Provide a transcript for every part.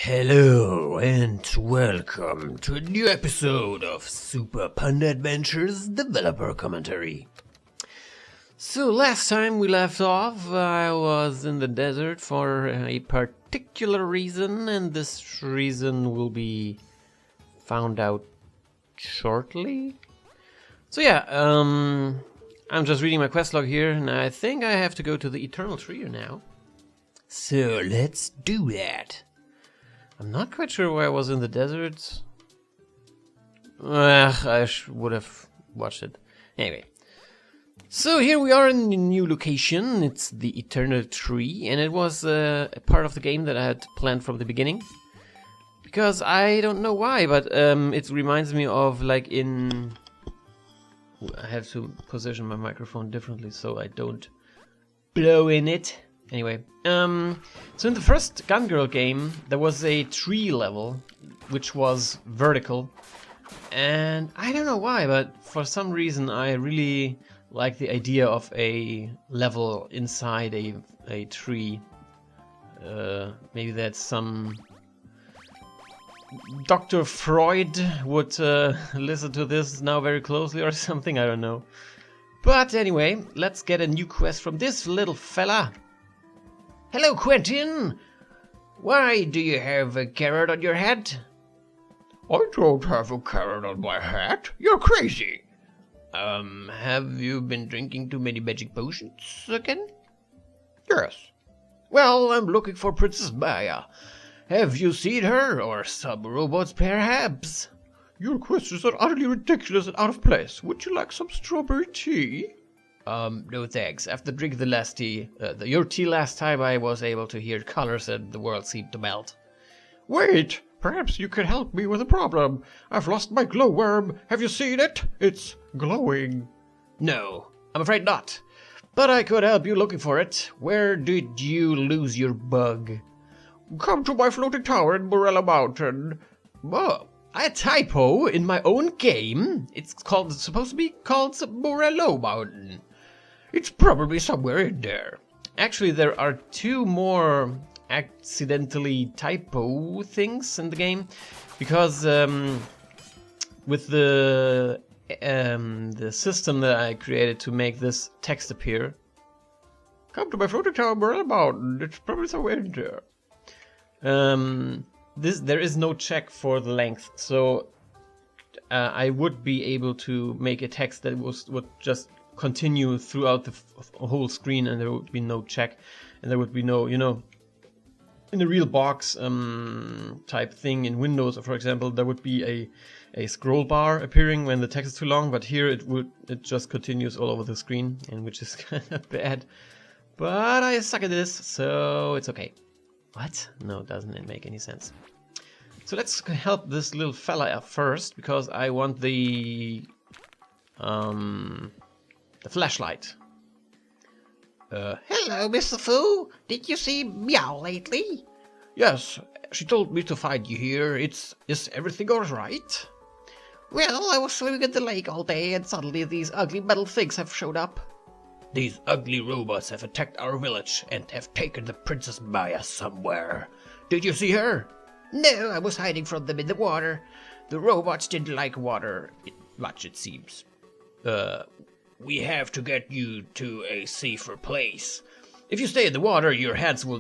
Hello and welcome to a new episode of Super Panda Adventures Developer Commentary. So last time we left off, I was in the desert for a particular reason, and this reason will be found out shortly. So yeah, I'm just reading my quest log here, and I think I have to go to the Eternal Tree now. So let's do that. I'm not quite sure why I was in the desert. I would have watched it. Anyway. So here we are in a new location. It's the Eternal Tree. And it was a part of the game that I had planned from the beginning. Because I don't know why, but it reminds me of like in... I have to position my microphone differently so I don't blow in it. Anyway, so in the first Gun Girl game, there was a tree level, which was vertical, and I don't know why, but for some reason I really like the idea of a level inside a tree. Maybe that's some... Dr. Freud would listen to this now very closely or something, I don't know. But anyway, let's get a new quest from this little fella. Hello, Quentin! Why do you have a carrot on your head? I don't have a carrot on my hat. You're crazy. Have you been drinking too many magic potions again? Yes. Well, I'm looking for Princess Maya. Have you seen her, or some robots perhaps? Your questions are utterly ridiculous and out of place. Would you like some strawberry tea? No thanks. After drinking the last tea, your tea last time, I was able to hear colors and the world seemed to melt. Wait, perhaps you can help me with a problem. I've lost my glowworm. Have you seen it? It's glowing. No, I'm afraid not. But I could help you looking for it. Where did you lose your bug? Come to my floating tower in Morella Mountain. Oh, a typo in my own game? It's supposed to be called Morello Mountain. It's probably somewhere in there. Actually, there are two more accidentally typo things in the game, because with the system that I created to make this text appear. Come to my floating tower, Morella Mountain. It's probably somewhere in there. There is no check for the length, so I would be able to make a text that would just continue throughout the whole screen, and there would be no check, and there would be no, in the real box type thing in Windows, for example, there would be a scroll bar appearing when the text is too long, but here it just continues all over the screen, and which is kind of bad. But I suck at this, so it's okay. What? No, doesn't make any sense. So let's help this little fella up first, because I want the flashlight. Hello, Mr. Fu. Did you see Meow lately? Yes, she told me to find you here. Is everything alright? Well, I was swimming in the lake all day, and suddenly these ugly metal things have showed up. These ugly robots have attacked our village and have taken the Princess Maya somewhere. Did you see her? No, I was hiding from them in the water. The robots didn't like water Much, it seems. We have to get you to a safer place. If you stay in the water, your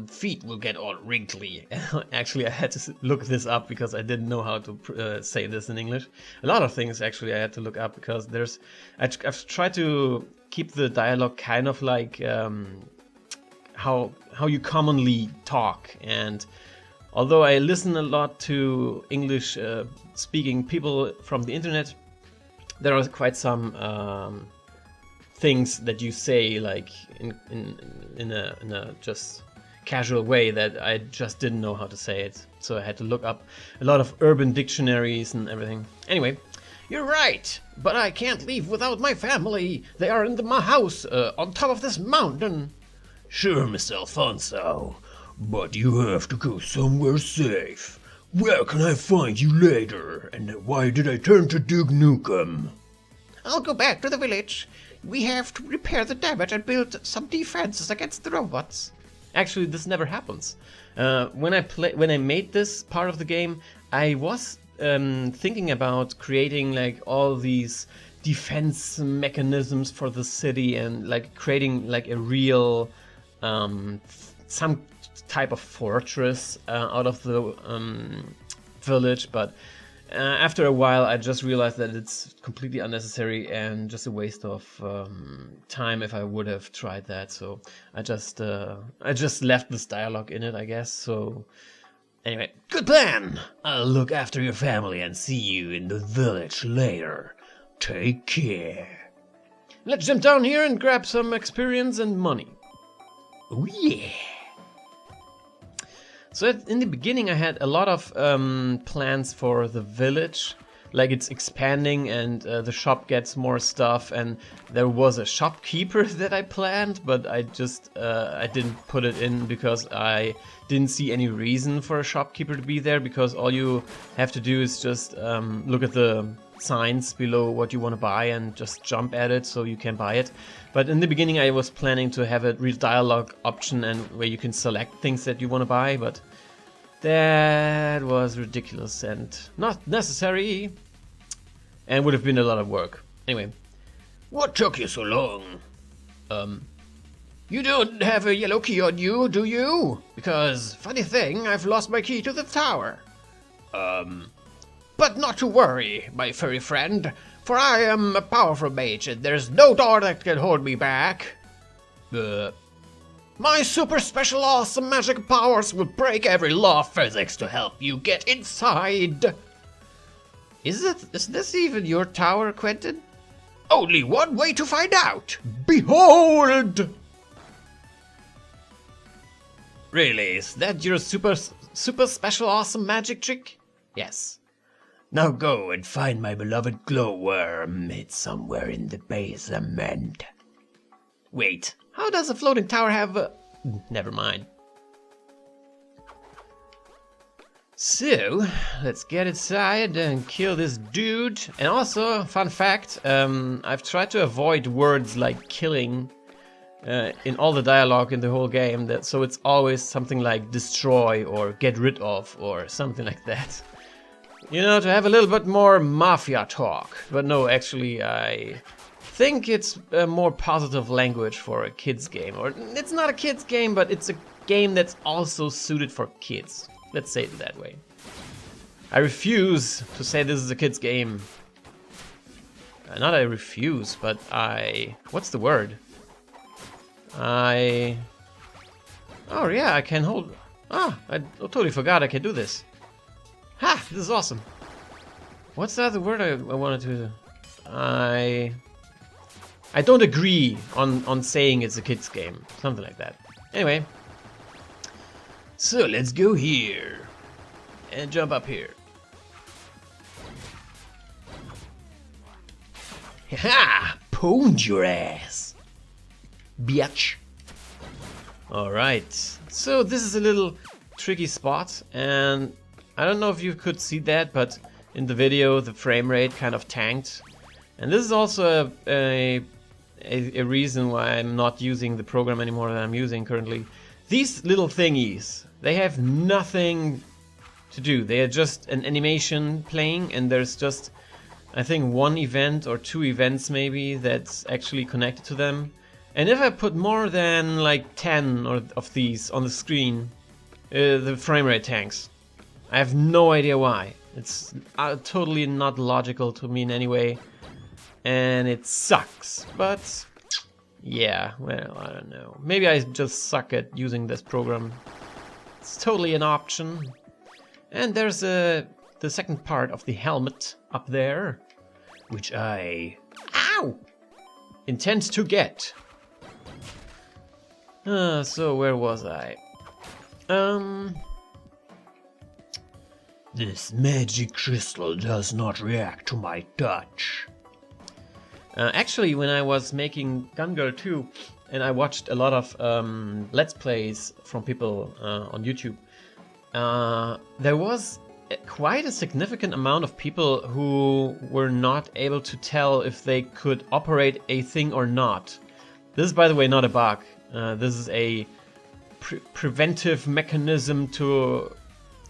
feet will get all wrinkly. Actually, I had to look this up because I didn't know how to say this in English. A lot of things, actually, I had to look up because I've tried to keep the dialogue kind of like how you commonly talk. And although I listen a lot to English speaking people from the internet, there are quite some things that you say like in a just casual way that I just didn't know how to say it. So I had to look up a lot of urban dictionaries and everything. Anyway, you're right, but I can't leave without my family. They are in my house on top of this mountain. Sure, Mr. Alfonso, but you have to go somewhere safe. Where can I find you later? And why did I turn to Duke Nukem? I'll go back to the village. We have to repair the damage and build some defenses against the robots. Actually, this never happens. When I made this part of the game, I was thinking about creating like all these defense mechanisms for the city and like creating like a real some type of fortress out of the village, but after a while I just realized that it's completely unnecessary and just a waste of time if I would have tried that. So I just left this dialogue in it, I guess. So anyway, Good plan. I'll look after your family and see you in the village later. Take care. let's jump down here and grab some experience and money. Oh yeah. So in the beginning I had a lot of plans for the village, like it's expanding and the shop gets more stuff, and there was a shopkeeper that I planned, but I didn't put it in because I didn't see any reason for a shopkeeper to be there, because all you have to do is just look at the signs below what you want to buy and just jump at it so you can buy it. But in the beginning I was planning to have a real dialogue option and where you can select things that you want to buy, but that was ridiculous and not necessary and would have been a lot of work. Anyway, What took you so long? You don't have a yellow key on you, do you? Because, funny thing, I've lost my key to the tower. But not to worry, my furry friend, for I am a powerful mage and there's no door that can hold me back. My super special awesome magic powers will break every law of physics to help you get inside. is this even your tower, Quentin? Only one way to find out. Behold! Really, is that your super special awesome magic trick? Yes. Now go and find my beloved glowworm. It's somewhere in the basement. Wait, how does a floating tower have a... Never mind. So, let's get inside and kill this dude. And also, fun fact, I've tried to avoid words like killing in all the dialogue in the whole game, so it's always something like destroy or get rid of or something like that. You know, to have a little bit more mafia talk. But no, actually, I think it's a more positive language for a kids game. Or it's not a kids game, but it's a game that's also suited for kids. Let's say it that way. I refuse to say this is a kids game. Not I refuse, but I... What's the word? Oh yeah, I can hold... Ah, I totally forgot I can do this. Ha! This is awesome. What's the other word I wanted to... I don't agree on saying it's a kids game. Something like that. Anyway. So let's go here. And jump up here. Ha! Pwned your ass. Bitch. Alright. So this is a little tricky spot, and I don't know if you could see that, but in the video the frame rate kind of tanked. And this is also a reason why I'm not using the program anymore that I'm using currently. These little thingies, they have nothing to do. They are just an animation playing, and there's just, I think, one event or two events maybe that's actually connected to them. And if I put more than like 10 of these on the screen, the frame rate tanks. I have no idea why. It's totally not logical to me in any way. And it sucks. But yeah, well, I don't know. Maybe I just suck at using this program. It's totally an option. And there's the second part of the helmet up there, which I intend to get. So where was I? This magic crystal does not react to my touch. Actually, when I was making Gun Girl 2, and I watched a lot of Let's Plays from people on YouTube, there was quite a significant amount of people who were not able to tell if they could operate a thing or not. This is, by the way, not a bug. This is a preventive mechanism to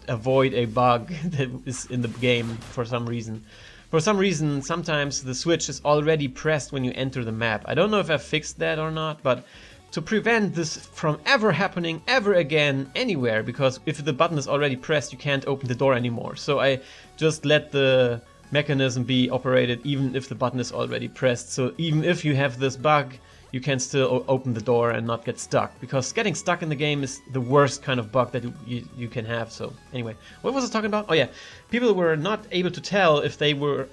avoid a bug that is in the game for some reason. For some reason, sometimes the switch is already pressed when you enter the map. I don't know if I fixed that or not, but to prevent this from ever happening ever again anywhere, because if the button is already pressed, you can't open the door anymore. So I just let the mechanism be operated even if the button is already pressed. So even if you have this bug, you can still open the door and not get stuck, because getting stuck in the game is the worst kind of bug that you can have. So anyway, what was I talking about? Oh yeah, people were not able to tell if they were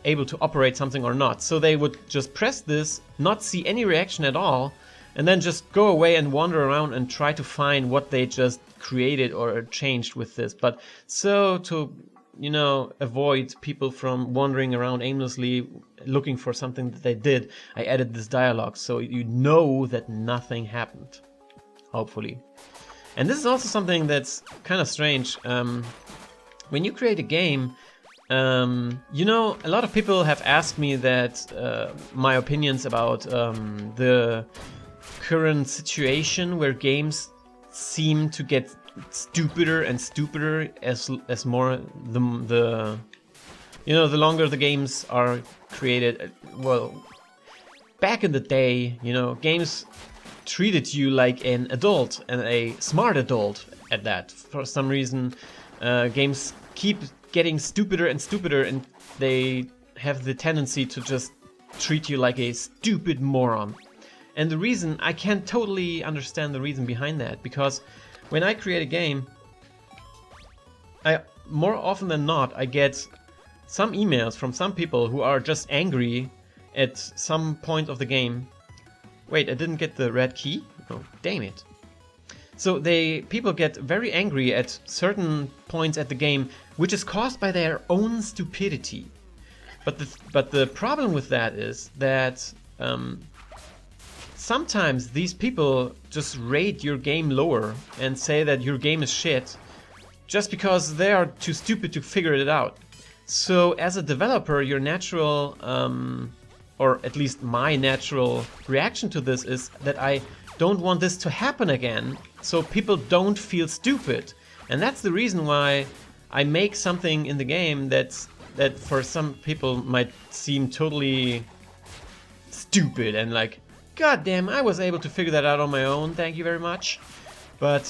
able to operate something or not. So they would just press this, not see any reaction at all, and then just go away and wander around and try to find what they just created or changed with this. But so to, you know, avoid people from wandering around aimlessly looking for something that they did, I added this dialogue so you know that nothing happened, hopefully. And this is also something that's kind of strange. When you create a game, you know, a lot of people have asked me that my opinions about the current situation where games seem to get stupider and stupider as more the you know, the longer the games are created. Well, back in the day, you know, games treated you like an adult, and a smart adult at that. For some reason, games keep getting stupider and stupider, and they have the tendency to just treat you like a stupid moron. And the reason, I can't totally understand the reason behind that, because when I create a game, more often than not, I get some emails from some people who are just angry at some point of the game. Wait, I didn't get the red key? Oh, damn it. So people get very angry at certain points at the game, which is caused by their own stupidity. But the problem with that is that sometimes these people just rate your game lower and say that your game is shit just because they are too stupid to figure it out. So as a developer, your natural, or at least my natural reaction to this is that I don't want this to happen again, so people don't feel stupid. And that's the reason why I make something in the game that for some people might seem totally stupid and like, God damn, I was able to figure that out on my own, thank you very much. But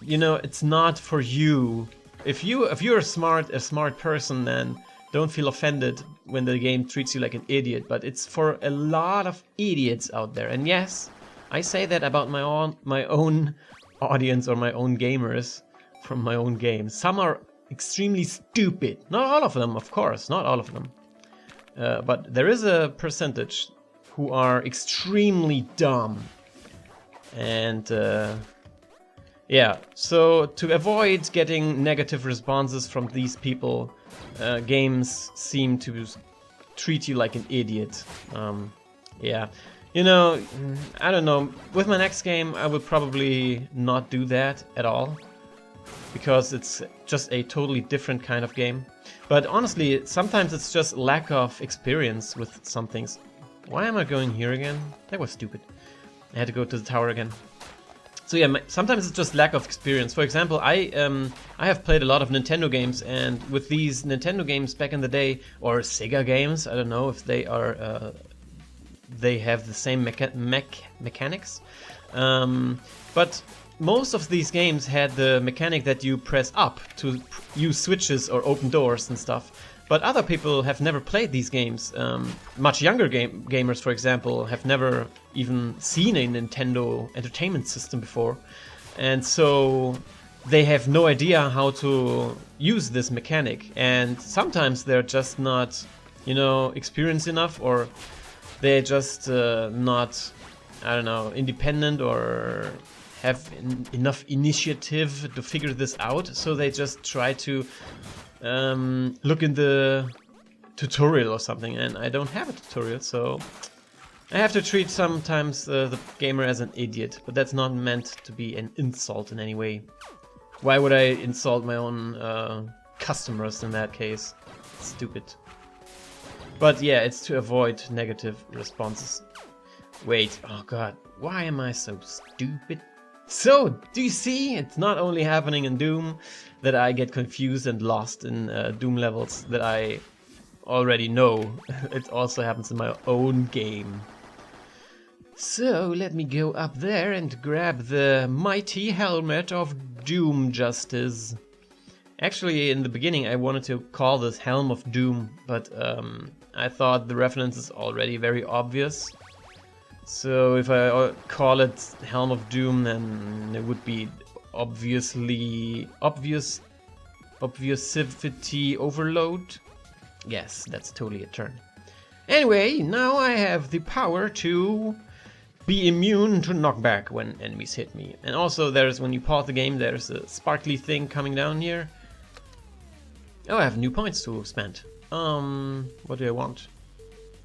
you know, it's not for you. If you're a smart person, then don't feel offended when the game treats you like an idiot. But it's for a lot of idiots out there. And yes, I say that about my own audience or my own gamers from my own games. Some are extremely stupid. Not all of them, of course, not all of them. But there is a percentage who are extremely dumb. And yeah, so to avoid getting negative responses from these people, games seem to treat you like an idiot. Yeah, you know, I don't know. With my next game, I would probably not do that at all, because it's just a totally different kind of game. But honestly, sometimes it's just lack of experience with some things. Why am I going here again? That was stupid. I had to go to the tower again. So yeah, sometimes it's just lack of experience. For example, I have played a lot of Nintendo games, and with these Nintendo games back in the day, or Sega games, I don't know if they are they have the same mechanics. But most of these games had the mechanic that you press up to use switches or open doors and stuff. But other people have never played these games. Much younger gamers, for example, have never even seen a Nintendo Entertainment System before. And so they have no idea how to use this mechanic. And sometimes they're just not, you know, experienced enough, or they're just not, I don't know, independent or have enough initiative to figure this out. So they just try to look in the tutorial or something, and I don't have a tutorial, so I have to treat sometimes the gamer as an idiot, but that's not meant to be an insult in any way. Why would I insult my own customers in that case? Stupid. But yeah, it's to avoid negative responses. Wait, oh god, why am I so stupid? So, do you see? It's not only happening in Doom that I get confused and lost in Doom levels that I already know. It also happens in my own game. So, let me go up there and grab the mighty helmet of Doom Justice. Actually, in the beginning I wanted to call this Helm of Doom, but I thought the reference is already very obvious. So if I call it Helm of Doom, then it would be obviously obviousivity overload. Yes, that's totally a term. Anyway, now I have the power to be immune to knockback when enemies hit me. And also there's, when you pause the game, there's a sparkly thing coming down here. Oh, I have new points to spend. What do I want?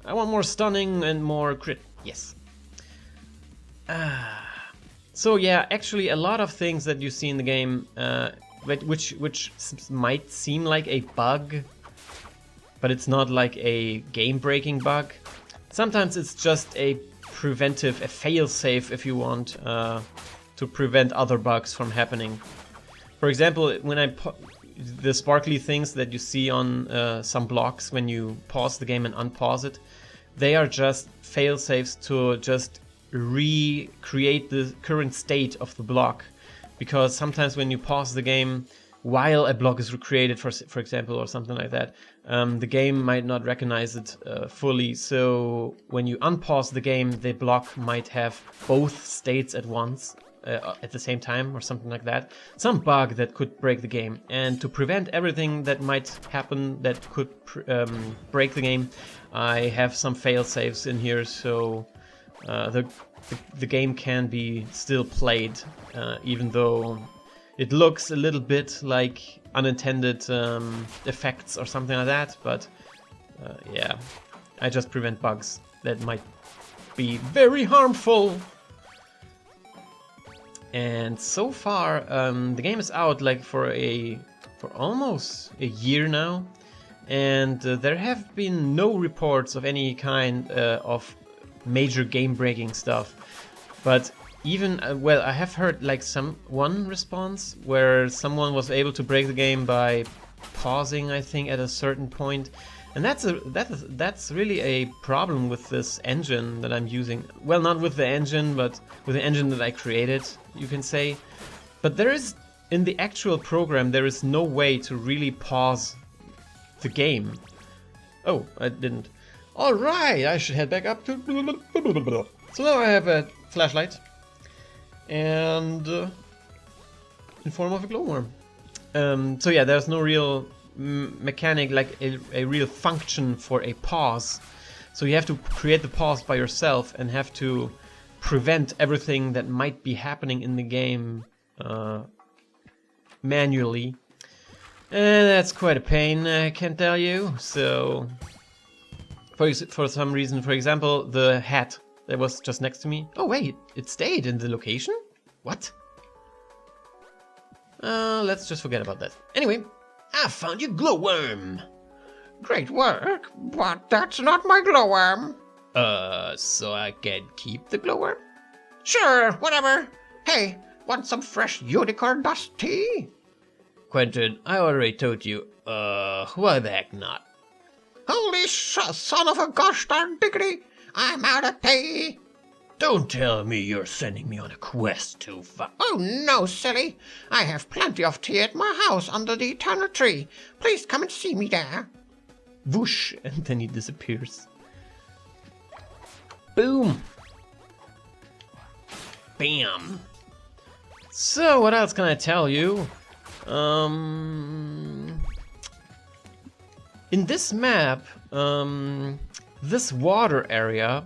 I want more stunning and more crit. Yes. So yeah, actually a lot of things that you see in the game, which might seem like a bug, but it's not like a game-breaking bug. Sometimes it's just a preventive, a fail-safe if you want to prevent other bugs from happening. For example, when the sparkly things that you see on some blocks when you pause the game and unpause it, they are just fail-safes to just recreate the current state of the block, because sometimes when you pause the game while a block is recreated, for example, or something like that, the game might not recognize it fully. So when you unpause the game, the block might have both states at once, at the same time, or something like that. Some bug that could break the game. And to prevent everything that might happen that could break the game, I have some fail safes in here, so the game can be still played, even though it looks a little bit like unintended effects or something like that. But yeah, I just prevent bugs that might be very harmful. And so far, the game is out like for almost a year now, and there have been no reports of any kind of major game-breaking stuff. But even well, I have heard like one response where someone was able to break the game by pausing, I think, at a certain point. And that's really a problem with this engine that I'm using. Well, not with the engine, but with the engine that I created, you can say. But there is, in the actual program, there is no way to really pause the game. Oh, I didn't. Alright, I should head back up to... So now I have a flashlight. And... in form of a glowworm. So yeah, there's no real mechanic, like a real function for a pause. So you have to create the pause by yourself and have to prevent everything that might be happening in the game manually. And that's quite a pain, I can tell you. So for some reason, for example, the hat that was just next to me. Oh wait, it stayed in the location? What? Let's just forget about that. Anyway, I found your glowworm. Great work, but that's not my glowworm. So I can keep the glowworm? Sure, whatever. Hey, want some fresh unicorn dust tea? Quentin, I already told you, why the heck not? Holy son of a gosh darn diggity, I'm out of tea. Don't tell me you're sending me on a quest to Oh no, silly. I have plenty of tea at my house under the eternal tree. Please come and see me there. Whoosh, and then he disappears. Boom. Bam. So, what else can I tell you? In this map, this water area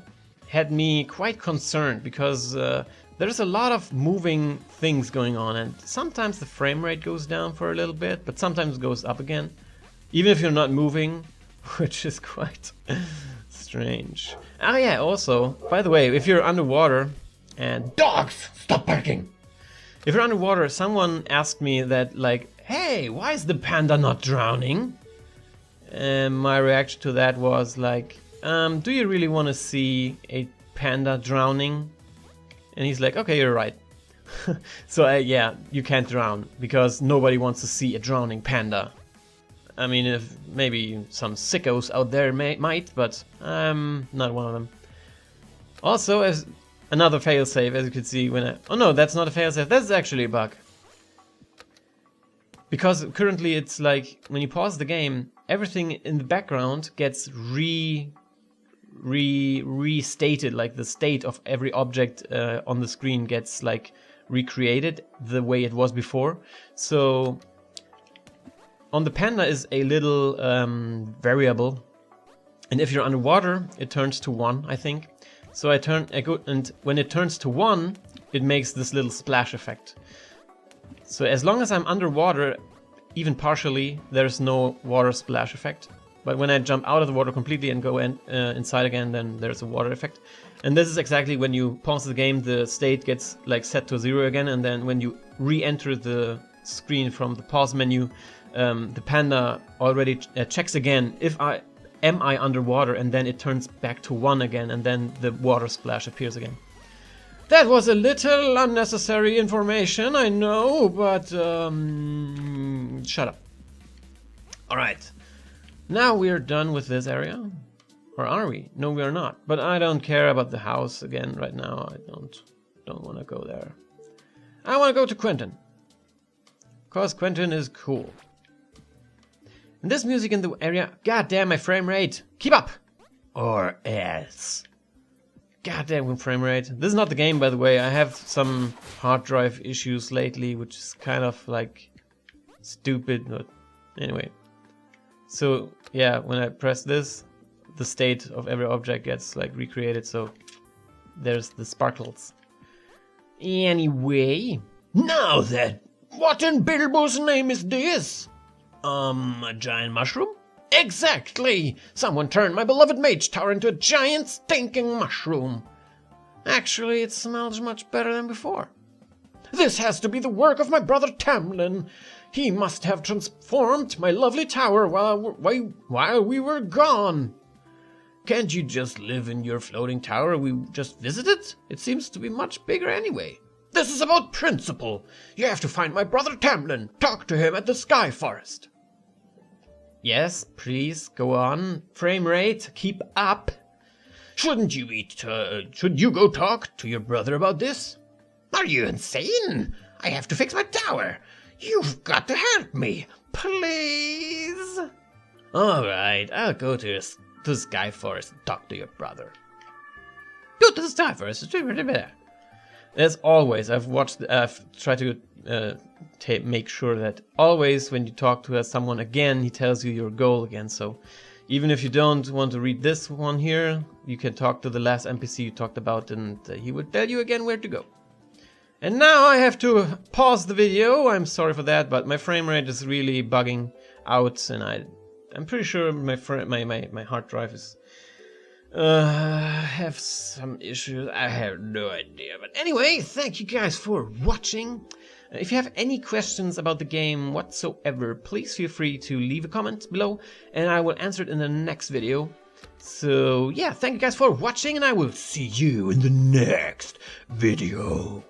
had me quite concerned because there's a lot of moving things going on, and sometimes the frame rate goes down for a little bit, but sometimes it goes up again, even if you're not moving, which is quite strange. Ah yeah, also, by the way, if you're underwater and... Dogs, stop barking! If you're underwater, someone asked me that, like, hey, why is the panda not drowning? And my reaction to that was like, do you really want to see a panda drowning? And he's like, okay, you're right. So yeah, you can't drown because nobody wants to see a drowning panda. I mean, if maybe some sickos out there might, but I'm not one of them. Also, as another failsafe, as you can see when oh no, that's not a failsafe, that's actually a bug. Because currently it's like, when you pause the game, everything in the background gets restated, like the state of every object on the screen gets like recreated the way it was before. So on the Panda is a little variable, and if you're underwater it turns to 1, I think. So I go, and when it turns to 1 it makes this little splash effect. So as long as I'm underwater, even partially, there's no water splash effect. But when I jump out of the water completely and go inside again, then there's a water effect. And this is exactly when you pause the game, the state gets like set to 0 again, and then when you re-enter the screen from the pause menu, the Panda already checks again am I underwater, and then it turns back to 1 again, and then the water splash appears again. That was a little unnecessary information, I know, but shut up. Alright, now we're done with this area. Or are we? No, we are not. But I don't care about the house again right now. I don't want to go there. I want to go to Quentin. Because Quentin is cool. And this music in the area... God damn my frame rate! Keep up! Or else... Goddamn frame rate. This is not the game, by the way. I have some hard drive issues lately, which is kind of like stupid, but anyway. So yeah, when I press this, the state of every object gets like recreated, so there's the sparkles. Anyway, now then, what in Bilbo's name is this? A giant mushroom? Exactly! Someone turned my beloved mage tower into a giant stinking mushroom. Actually, it smells much better than before. This has to be the work of my brother Tamlin. He must have transformed my lovely tower while we were gone. Can't you just live in your floating tower we just visited? It seems to be much bigger anyway. This is about principle. You have to find my brother Tamlin. Talk to him at the Sky Forest. Yes, please, go on. Frame rate, keep up. Should you go talk to your brother about this? Are you insane? I have to fix my tower. You've got to help me, please. All right, I'll go to the Sky Forest and talk to your brother. Go to the Sky Forest. As always, I've tried to make sure that always when you talk to someone again, he tells you your goal again. So even if you don't want to read this one here, you can talk to the last NPC you talked about, and he would tell you again where to go. And now I have to pause the video. I'm sorry for that, but my frame rate is really bugging out, and I'm pretty sure my hard drive is have some issues. I have no idea. But anyway, thank you guys for watching. If you have any questions about the game whatsoever, please feel free to leave a comment below, and I will answer it in the next video. So yeah, thank you guys for watching, and I will see you in the next video.